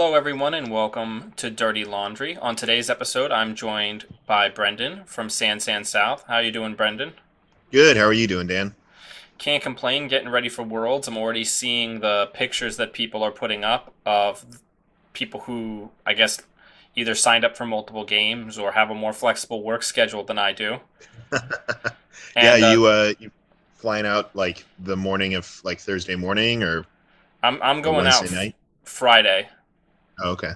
Hello, everyone, and welcome to Dirty Laundry. On today's episode, I'm joined by Brendan from SanSan South. How you doing, Brendan? Good. How are you doing, Dan? Can't complain. Getting ready for Worlds. I'm already seeing the pictures that people are putting up of people who, I guess, either signed up for multiple games or have a more flexible work schedule than I do. Yeah, And you flying out like the morning of like Thursday morning I'm or going out Wednesday night? Friday. Oh, okay.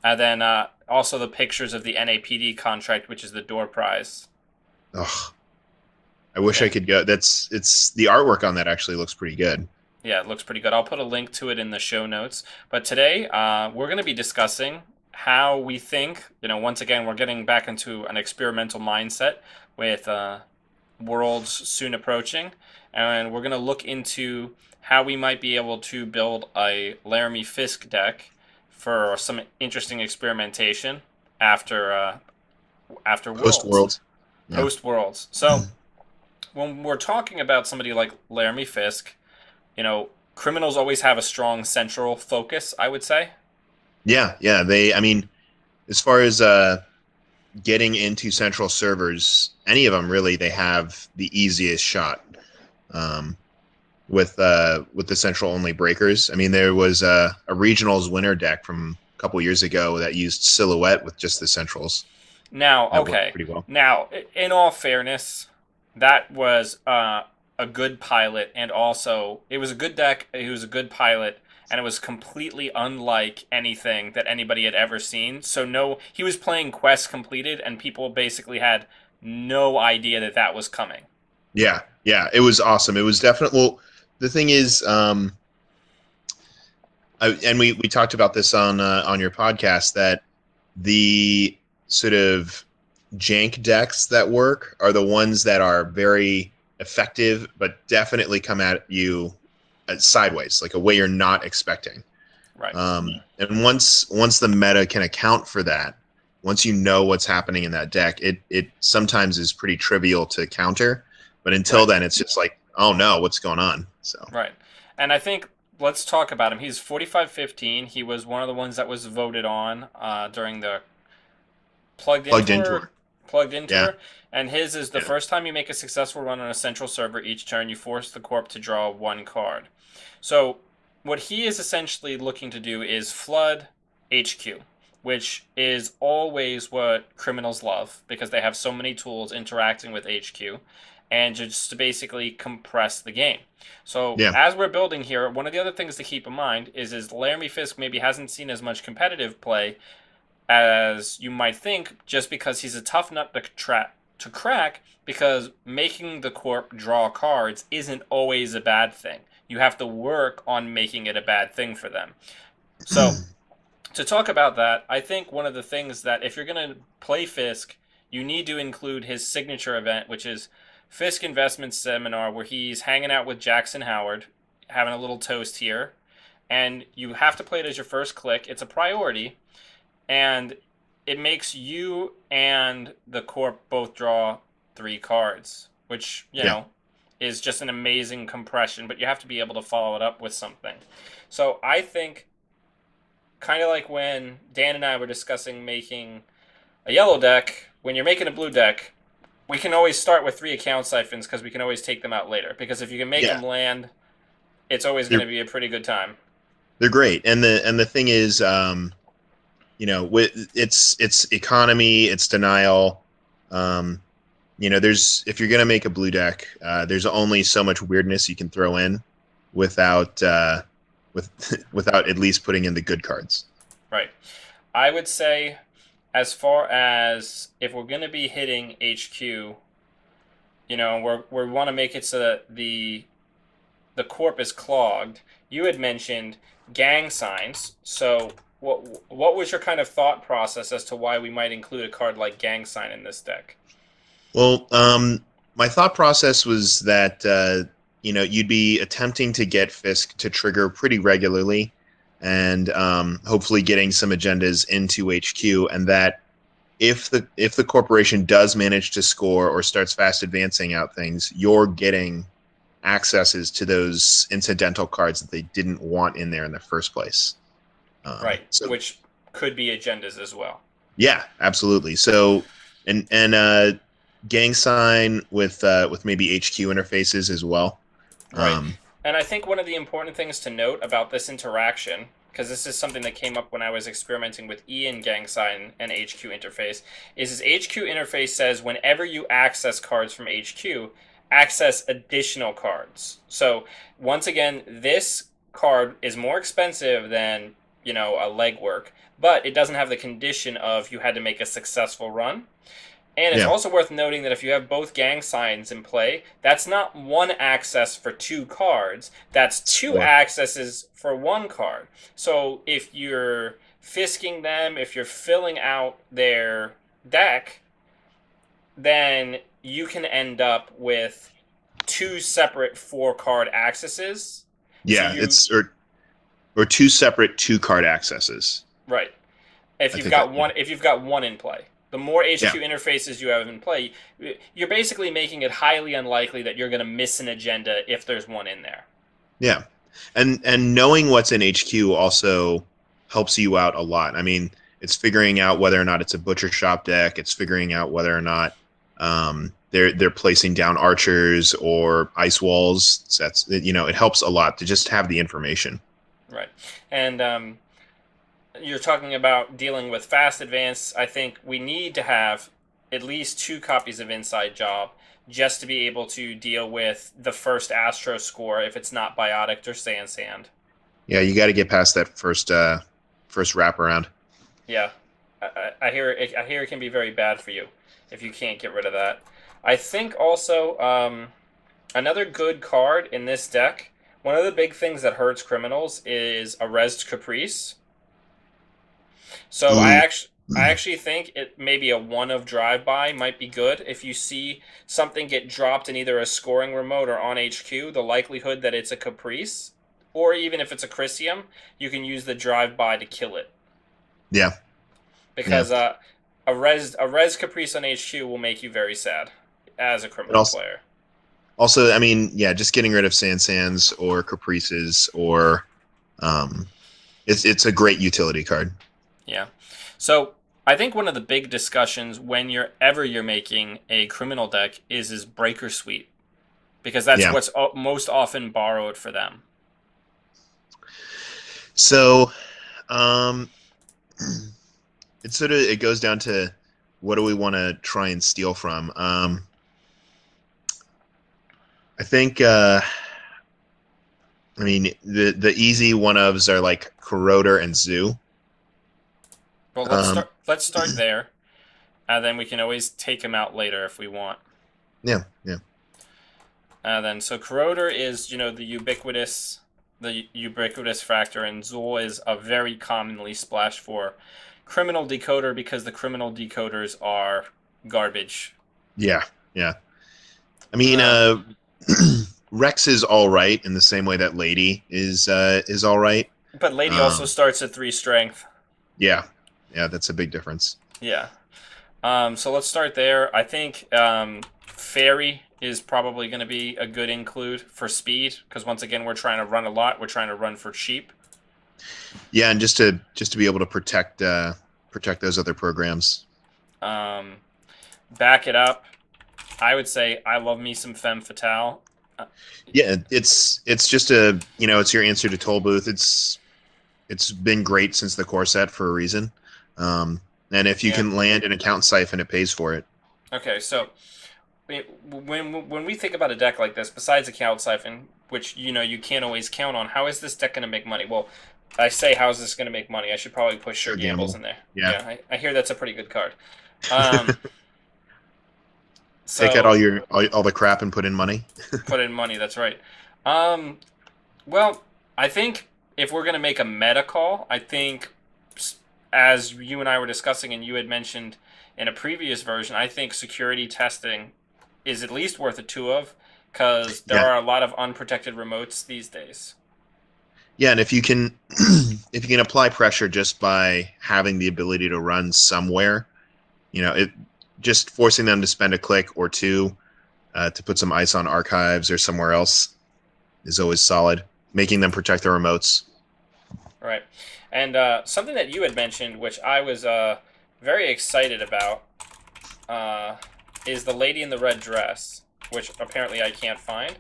And then also the pictures of the NAPD contract, which is the door prize. Oh, I wish I Yeah. could go. It's the artwork on that actually looks pretty good. Yeah, it looks pretty good. I'll put a link to it in the show notes. But today, we're going to be discussing how we think, once again, we're getting back into an experimental mindset with Worlds soon approaching. And we're going to look into how we might be able to build a Laramy Fisk deck for some interesting experimentation after after Post Worlds, Worlds. Yeah. post Worlds. So when we're talking about somebody like Laramy Fisk, criminals always have a strong central focus, I would say. Yeah, yeah. I mean, as far as getting into central servers, any of them really, they have the easiest shot. Um, with the central only breakers. I mean, there was a regionals winner deck from a couple years ago that used silhouette with just the centrals. Now, That worked okay. pretty well. Now, in all fairness, that was a good pilot, and also it was a good deck. He was a good pilot, and it was completely unlike anything that anybody had ever seen. So, no, he was playing quests completed, and people basically had no idea that that was coming. Yeah, yeah, it was awesome. It was definitely well. The thing is, and we talked about this on your podcast that the sort of jank decks that work are the ones that are very effective, but definitely come at you sideways, like a way you're not expecting. Right. And once the meta can account for that, once you know what's happening in that deck, it sometimes is pretty trivial to counter. But until Right. then, it's just like, oh no, what's going on? So Right. And I think let's talk about him. He's 4515. He was one of the ones that was voted on during the plugged in plugged into tour. her. Plugged in Yeah, tour. And his is the yeah, first time you make a successful run on a central server each turn, you force the corp to draw one card. So what he is essentially looking to do is flood HQ, which is always what criminals love because they have so many tools interacting with HQ and just to basically compress the game. So yeah. as we're building here, one of the other things to keep in mind is Laramy Fisk maybe hasn't seen as much competitive play as you might think, just because he's a tough nut to crack. Because making the corp draw cards isn't always a bad thing. You have to work on making it a bad thing for them. So to talk about that, I think one of the things that if you're going to play Fisk, you need to include his signature event, which is Fisk Investment Seminar, where he's hanging out with Jackson Howard, having a little toast here. And you have to play it as your first click. It's a priority, and it makes you and the corp both draw three cards, which Yeah. is just an amazing compression. But you have to be able to follow it up with something. So I think, kind of like when Dan and I were discussing making a yellow deck, when you're making a blue deck, we can always start with three account siphons because we can always take them out later. Because if you can make Yeah, them land, it's always going to they're be a pretty good time. they're great. And the thing is, with it's economy, it's denial. Um, there's if you're gonna make a blue deck, there's only so much weirdness you can throw in without with without at least putting in the good cards. Right. I would say, as far as if we're going to be hitting HQ, we want to make it so that the corp is clogged. You had mentioned gang signs, so what was your kind of thought process as to why we might include a card like gang sign in this deck? Well, my thought process was that you'd be attempting to get Fisk to trigger pretty regularly, and hopefully getting some agendas into HQ, and that if the corporation does manage to score or starts fast advancing out things, you're getting accesses to those incidental cards that they didn't want in there in the first place. Right, So which could be agendas as well. yeah, absolutely. So and gang sign with maybe HQ interfaces as well. Right. Um, And I think one of the important things to note about this interaction, because this is something that came up when I was experimenting with Ian gang sign and HQ interface, is his HQ interface says whenever you access cards from HQ, access additional cards. So once again, this card is more expensive than, a legwork, but it doesn't have the condition of you had to make a successful run. And it's yeah, also worth noting that if you have both gang signs in play, that's not one access for two cards. That's two or accesses for one card. So if you're fisking them, if you're filling out their deck, then you can end up with two separate 4 card accesses. So yeah, you it's or two separate 2 card accesses. right. if I you've think that got one if you've got one in play. The more yeah, HQ interfaces you have in play, you're basically making it highly unlikely that you're going to miss an agenda if there's one in there. yeah, and knowing what's in HQ also helps you out a lot. I mean, it's figuring out whether or not it's a butcher shop deck. It's figuring out whether or not they're placing down archers or ice walls. So that's it helps a lot to just have the information. Right. And you're talking about dealing with fast advance. I think we need to have at least 2 copies of Inside Job just to be able to deal with the first Astro score if it's not Biotic or SanSan. Yeah, you got to get past that first wraparound. Yeah, I hear it. I hear it can be very bad for you if you can't get rid of that. I think also another good card in this deck. One of the big things that hurts criminals is a Rezzed Caprice. So Mm, I actually think it maybe a one of drive by might be good. If you see something get dropped in either a scoring remote or on HQ, the likelihood that it's a Caprice, or even if it's a Chrysium, you can use the drive by to kill it. yeah, yeah. Because a res Caprice on HQ will make you very sad as a But criminal also, player. I mean, yeah, just getting rid of SanSans or Caprices or um, it's a great utility card. Yeah. So I think one of the big discussions when you're making a criminal deck is Breaker Suite, because that's Yeah. what's most often borrowed for them. So, um, it goes down to what do we want to try and steal from? I think I mean the easy one ofs are like Corroder and Zoo. Well, Um, let's start there, and then we can always take them out later if we want. yeah, yeah, Then so Corroder is the ubiquitous factor, and Zool is a very commonly splashed for criminal decoder because the criminal decoders are garbage. yeah, yeah. I mean, Uh, Rex is all right in the same way that Lady is all right. but Lady also Um, starts at 3 strength. yeah, yeah, that's a big difference. Yeah. So let's start there. I think Fairy is probably going to be a good include for speed because once again we're trying to run a lot. We're trying to run for cheap. Yeah, and just to be able to protect those other programs. Um, Back it up. I would say I love me some Femme Fatale. Yeah, it's just it's your answer to Toll Booth. It's been great since the core set for a reason. And if you Yeah. can land an account siphon, it pays for it. Okay, so when we think about a deck like this, besides Account Siphon, which you can't always count on, how is this deck going to make money? Well, I say how's this going to make money? I should probably push Sure Sure Gambles gamble. in there. Yeah. Yeah, I hear that's a pretty good card. Um, Take out all so your all the crap and put in money. put in money. That's right. Um, well, I think if we're going to make a meta call, I think as you and I were discussing, and you had mentioned in a previous version, I think security testing is at least worth a 2 of because there Yeah. are a lot of unprotected remotes these days. Yeah, and if you can if you can apply pressure just by having the ability to run somewhere, it just forcing them to spend a click or two to put some ice on archives or somewhere else is always solid. Making them protect their remotes. Right. And something that you had mentioned, which I was very excited about, uh, is the lady in the red dress, which apparently I can't find.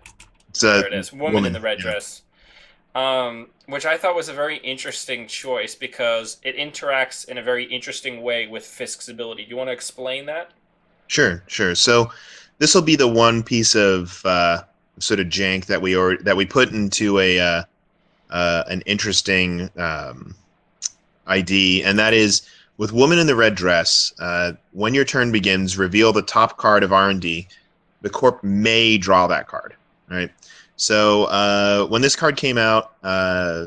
It's a There it is, woman in woman. the red Yeah. dress. Which I thought was a very interesting choice because it interacts in a very interesting way with Fisk's ability. Do you want to explain that? Sure, sure. So this will be the one piece of sort of jank that we put into a an interesting ID, and that is with woman in the red dress. When your turn begins, reveal the top card of R&D. The corp may draw that card. Right. So when this card came out,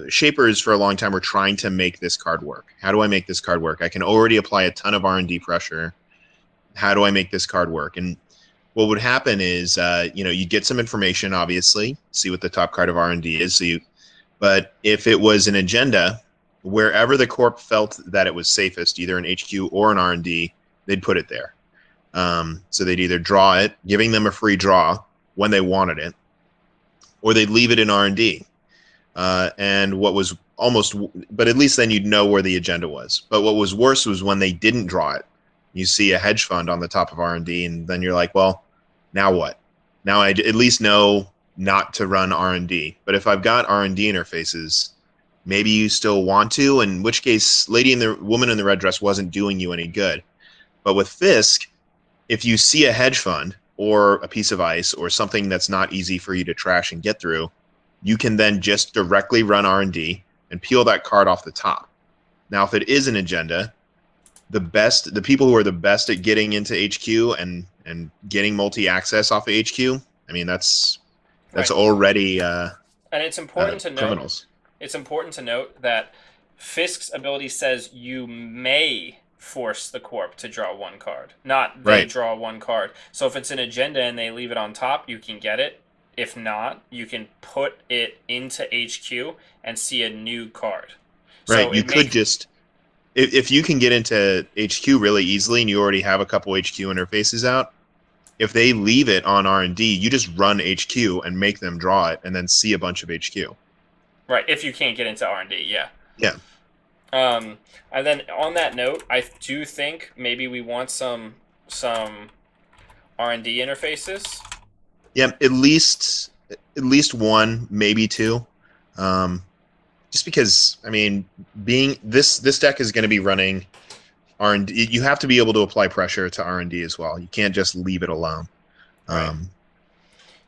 shapers for a long time were trying to make this card work. How do I make this card work? I can already apply a ton of R&D pressure. How do I make this card work? And what would happen is, you'd get some information, obviously, see what the top card of R&D is. But if it was an agenda, wherever the corp felt that it was safest, either an HQ or an R&D, they'd put it there. So they'd either draw it, giving them a free draw when they wanted it, or they'd leave it in R&D. And what was but at least then you'd know where the agenda was. But what was worse was when they didn't draw it. You see a hedge fund on the top of R&D, and then you're like, well, now what? Now I at least know not to run R&D. But if I've got R&D interfaces, maybe you still want to, in which case woman in the red dress wasn't doing you any good. But with Fisk, if you see a hedge fund or a piece of ice or something that's not easy for you to trash and get through, you can then just directly run R&D and peel that card off the top. Now, if it is an agenda, the people who are the best at getting into HQ and getting multi-access off of HQ, I mean, that's Right. already And it's important to note. criminals. It's important to note that Fisk's ability says you may force the corp to draw one card, not they Right. draw one card. So if it's an agenda and they leave it on top, you can get it. If not, you can put it into HQ and see a new card. Right. So You it could makes just if you can get into HQ really easily and you already have a couple HQ interfaces out, if they leave it on R&D, you just run HQ and make them draw it and then see a bunch of HQ. right if you can't get into R&D, yeah. Yeah. And then on that note, I do think maybe we want some R&D interfaces. Yeah, at least one, maybe two. Just because, I mean, being this deck is going to be running R&D. You have to be able to apply pressure to R&D as well. You can't just leave it alone. Right.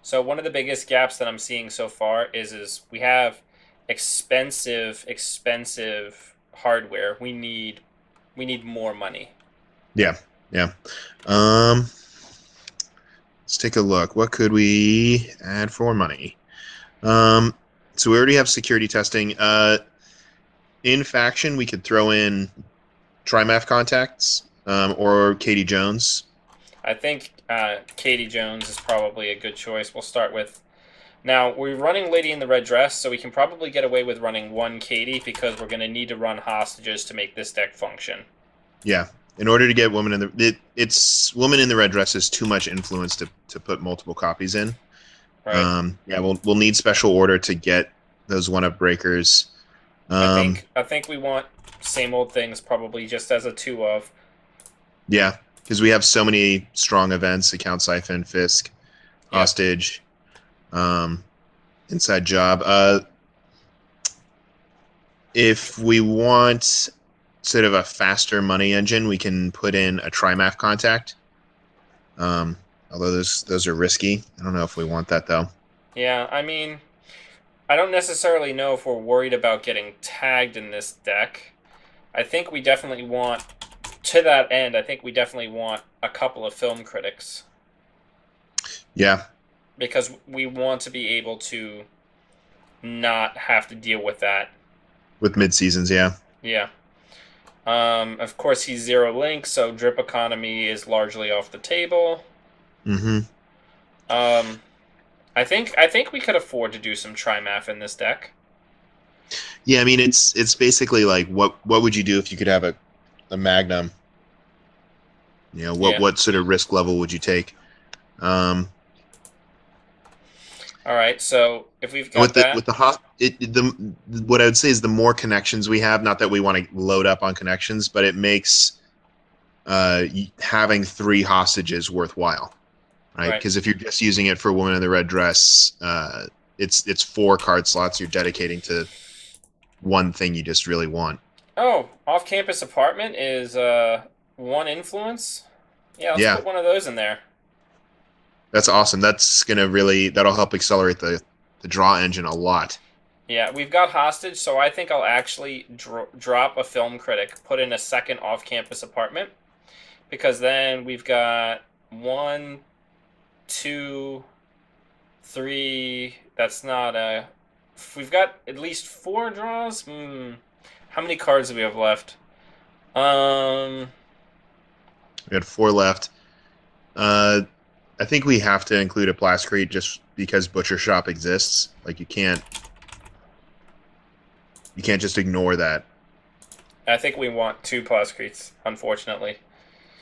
So one of the biggest gaps that I'm seeing so far is we have expensive hardware. We need more money. Yeah, yeah. Let's take a look. What could we add for money? So we already have security testing. In faction, we could throw in Trimath contacts or Katie Jones. I think Katie Jones is probably a good choice. We'll start with. Now, we're running Lady in the Red Dress, so we can probably get away with running one Katie because we're going to need to run hostages to make this deck function. Yeah. In order to get woman in woman in the red dress is too much influence to put multiple copies in. Right. Yeah, we'll need special order to get those one-up breakers. I think we want same old things probably just as a 2 of. Yeah, because we have so many strong events: account siphon, Fisk, hostage, inside job. If we want sort of a faster money engine, we can put in a Trimath contact. Although those are risky. I don't know if we want that though. Yeah, I mean, I don't necessarily know if we're worried about getting tagged in this deck. I think we definitely want, to that end, I think we definitely want a couple of film critics. Yeah. Because we want to be able to not have to deal with that. With mid-seasons, yeah. Yeah. Of course, he's 0 link, so drip economy is largely off the table. Mm-hmm. I think we could afford to do some Trimath in this deck. Yeah, I mean it's basically like what would you do if you could have a Magnum? You know, what sort of risk level would you take? All right. So if we've And got that, with the hot, the what I would say is the more connections we have, not that we want to load up on connections, but it makes having three hostages worthwhile, right? right. Because if you're just using it for Woman in the Red Dress, it's four card slots you're dedicating to one thing you just really want. Oh, off-campus apartment is one influence. Yeah, let's Yeah, put one of those in there. that's awesome. That's gonna really that'll help accelerate the draw engine a lot. Yeah, we've got hostage, so I think I'll actually drop a film critic, put in a second off-campus apartment, because then we've got one, two, three. That's not a. We've got at least four draws. How many cards do we have left? Um, We had four left. Uh, I think we have to include a Plascrete just because Butcher Shop exists. Like you can't just ignore that. I think we want two Plascretes, unfortunately.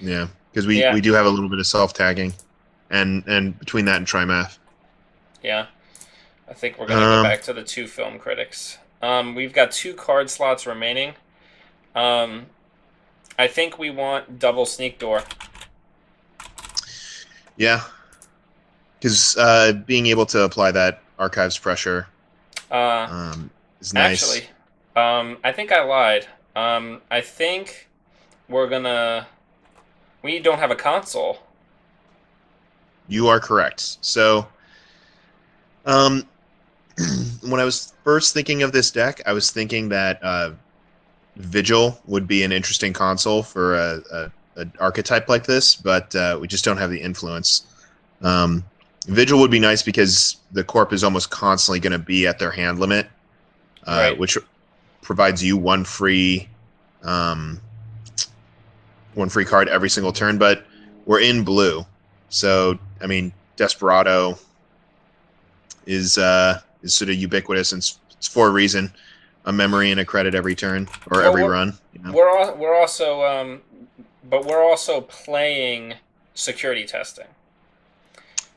Yeah, because Yeah, we do have a little bit of self tagging, and between that and Trimath. yeah. I think we're gonna go Um, back to the two film critics. We've got two card slots remaining. Um, I think we want double sneak door. yeah, because being able to apply that archives pressure Uh, is nice. Actually, I think I lied. I think we're gonna. We don't have a console. You are correct. So, um, when I was first thinking of this deck, I was thinking that Vigil would be an interesting console for an archetype like this, but we just don't have the influence. Um, Vigil would be nice because the corp is almost constantly going to be at their hand limit, Right. which provides you um, one free card every single turn. But we're in blue, so I mean, Desperado is sort of ubiquitous, and it's for a reason. A memory and a credit every turn or Well, every run. You know? we're also but we're also playing security testing.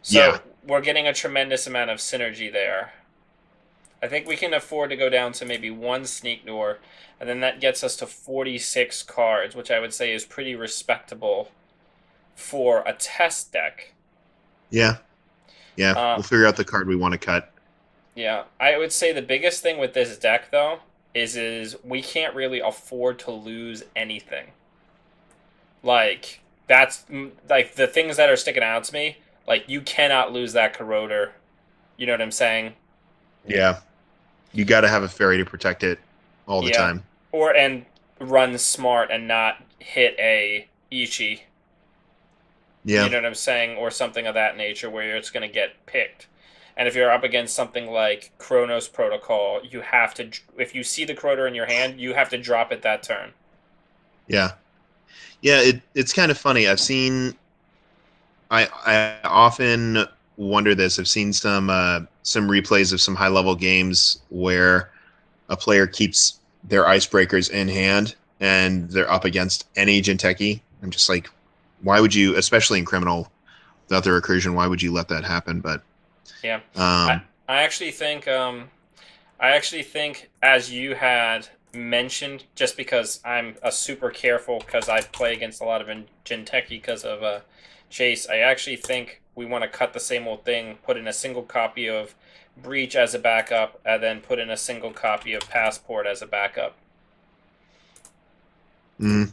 Yeah, So we're getting a tremendous amount of synergy there. I think we can afford to go down to maybe one sneak door, and then that gets us to 46 cards, which I would say is pretty respectable for a test deck. yeah, yeah. Uh, We'll figure out the card we want to cut. yeah, I would say the biggest thing with this deck though is we can't really afford to lose anything. Like that's like the things that are sticking out to me. Like you cannot lose that corroder. You know what I'm saying? Yeah, you got to have a fairy to protect it all the Yeah. time. Or and run smart and not hit a Ichi. You Yeah, know what I'm saying? Or something of that nature where it's going to get picked. And if you're up against something like Chronos Protocol, you have to, if you see the Croter in your hand, you have to drop it that turn. yeah, yeah. It's kind of funny. I often wonder this. I've seen some replays of some high level games where a player keeps their icebreakers in hand and they're up against any Jinteki. I'm just like, why would you, especially in criminal without the recursion, why would you let that happen? But Yeah. I, um, I actually think, as you had mentioned, just because I'm a super careful because I play against a lot of Jinteki because of Chase, I actually think we want to cut the same old thing, put in a single copy of Breach as a backup, and then put in a single copy of Passport as a backup. mm,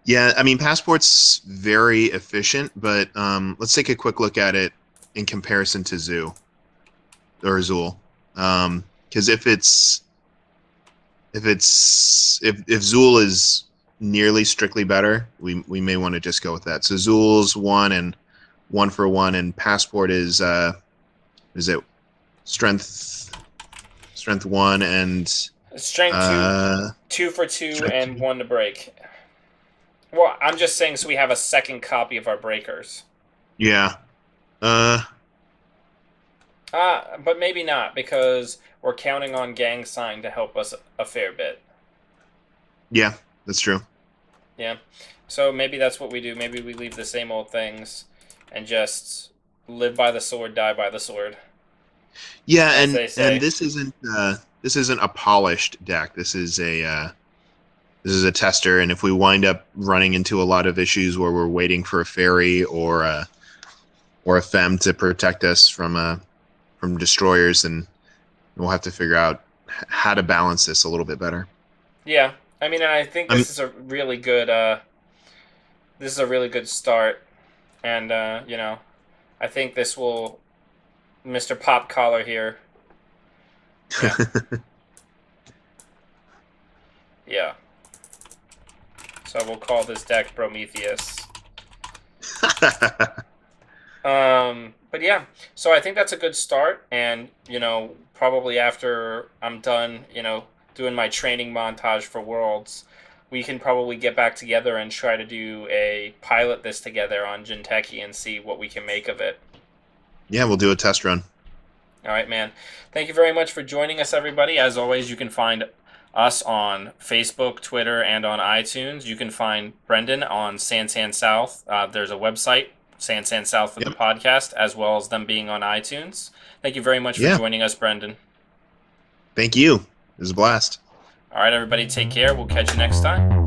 yeah, I mean, Passport's very efficient, but let's take a quick look at it in comparison to Zoo or Zool. Because if Zool is nearly strictly better, we may want to just go with that. So Zool's one for one, and Passport is it strength one and Strength two, uh 2 for 2, strength and two. one to break. Well, I'm just saying so we have a second copy of our breakers. Yeah. Uh But maybe not because we're counting on Gang Sign to help us a fair bit. yeah, that's true. Yeah. So maybe that's what we do. Maybe we leave the same old things and just Yeah, live by the sword, die by the sword, yeah, as and they say. this isn't a polished deck. This is a tester, and if we wind up running into a lot of issues where we're waiting for a fairy or a fem to protect us from destroyers, then we'll have to figure out how to balance this a little bit better. Yeah, I mean, and I think I'm this is a really good start, and I think this will, Mr. Pop Collar here. Yeah, yeah. So we'll call this deck Bromethius. But yeah, so I think that's a good start, and probably after I'm done, doing my training montage for Worlds, we can probably get back together and try to do a pilot this together on Jinteki and see what we can make of it. Yeah, we'll do a test run. All right, man. Thank you very much for joining us, everybody. As always, you can find us on Facebook, Twitter, and on iTunes. You can find Brendan on SanSan South. There's a website, SanSan South, for the Yep. podcast, as well as them being on iTunes. Thank you very much for Yeah. joining us, Brendan. Thank you. It was a blast. All right, everybody, take care. We'll catch you next time.